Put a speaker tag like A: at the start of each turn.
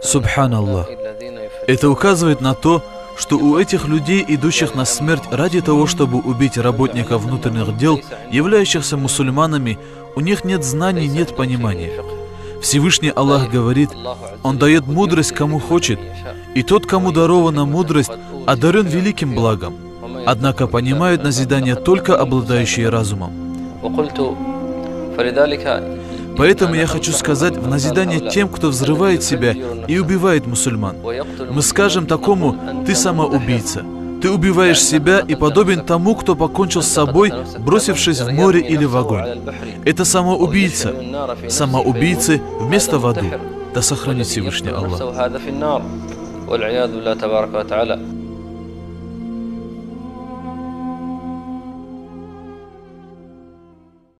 A: Субханаллах. Это указывает на то, что у этих людей, идущих на смерть ради того, чтобы убить работников внутренних дел, являющихся мусульманами, у них нет знаний, нет понимания. Всевышний Аллах говорит, Он дает мудрость кому хочет, и тот, кому дарована мудрость, одарен великим благом. Однако понимают назидание только обладающие разумом. Поэтому я хочу сказать в назидание тем, кто взрывает себя и убивает мусульман. Мы скажем такому: ты самоубийца. Ты убиваешь себя и подобен тому, кто покончил с собой, бросившись в море или в огонь. Это самоубийца. Самоубийцы вместо в аду. Да сохранит Всевышний Аллах.